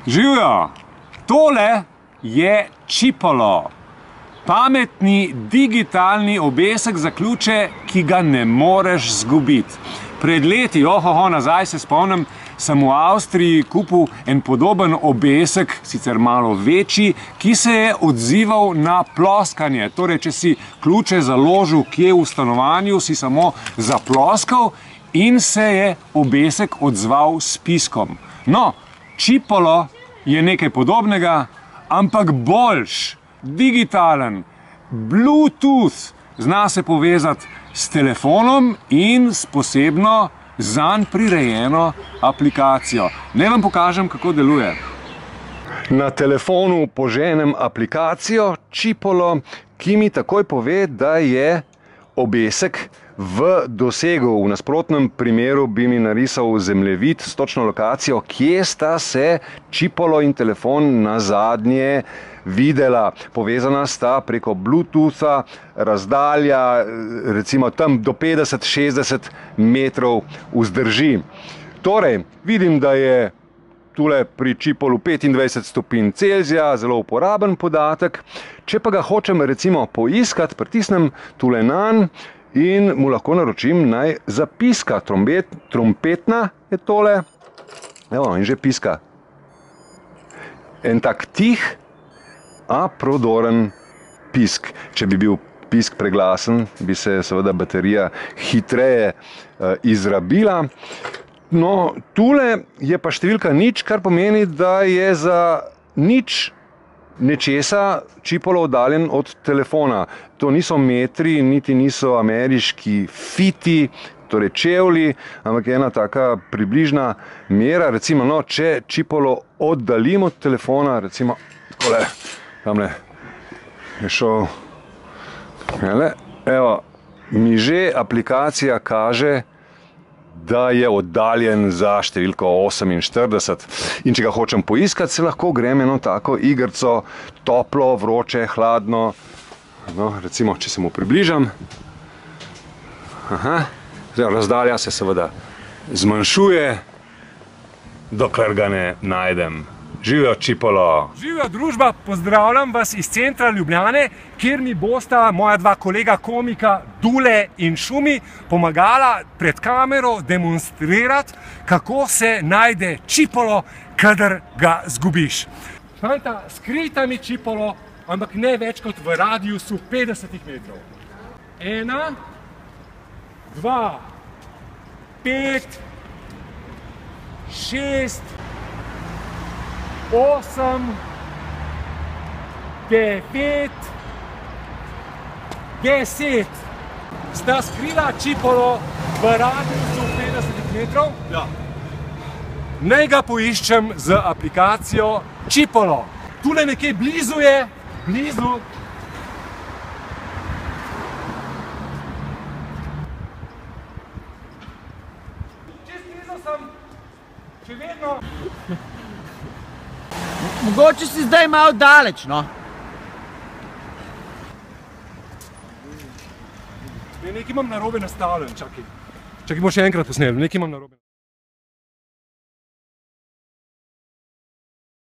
Živjo! Tole je Chipolo. Pametni digitalni obesek za ključe, ki ga ne moreš zgubiti. Pred leti, nazaj se spomnim, sem v Avstriji kupil en podoben obesek, sicer malo večji, ki se je odzival na ploskanje. Torej, če si ključe založil kje v stanovanju, si samo zaploskal in se je obesek odzval s piskom. No, Chipolo je nekaj podobnega, ampak boljš, digitalen, Bluetooth, zna se povezati s telefonom in s posebno zanj prirejeno aplikacijo. Naj vam pokažem, kako deluje. Na telefonu poženem aplikacijo Chipolo, ki mi takoj pove, da je obesek v dosegu. V nasprotnem primeru bi mi narisal zemljevid s točno lokacijo, kje sta se Chipolo in telefon nazadnje videla. Povezana sta preko Bluetootha, razdalja recimo tam do 50-60 metrov vzdrži. Torej, vidim, da je tule pri Chipolu 25 stopinj Celzija, zelo uporaben podatek. Če pa ga hočem recimo poiskati, pritisnem tule nanj in mu lahko naročim naj zapiska. Trompetna je tole. Evo, in že piska. En tak tih, a prodoren pisk. Če bi bil pisk preglasen, bi se seveda baterija hitreje izrabila. No, tule je pa številka nič, kar pomeni, da je za nič nečesa Chipolo oddaljen od telefona. To niso metri, niti niso ameriški fiti, torej čevlji, ampak je ena taka približna mera. Recimo, no, če Chipolo oddaljim od telefona, recimo tole, tamle je šel, evo, mi že aplikacija kaže, da je oddaljen za številko 48. In če ga hočem poiskati, se lahko grem eno tako igrico, toplo, vroče, hladno. No, recimo, če se mu približam. Razdalja se seveda zmanjšuje, dokler ga ne najdem. Živjo Chipolo! Živjo družba, pozdravljam vas iz centra Ljubljane, kjer mi bosta moja dva kolega komika Dule in Šumi pomagala pred kamero demonstrirati, kako se najde Chipolo, kadar ga zgubiš. Fanta, skrita mi Chipolo, ampak ne več kot v radiusu 50 metrov. 1, 2, 5, 6, 8, 9, 10. Sta skrila Chipolo v radiusu 50 metrov? Ja. Naj ga poiščem z aplikacijo Chipolo. Tule nekje blizu je, blizu. Čez blizu sem, še vedno. Mogoče si zdaj malo daleč, no. Nekaj imam narobe nastavljen, čakaj. Čakaj, bom še enkrat posnel, nekaj imam narobe.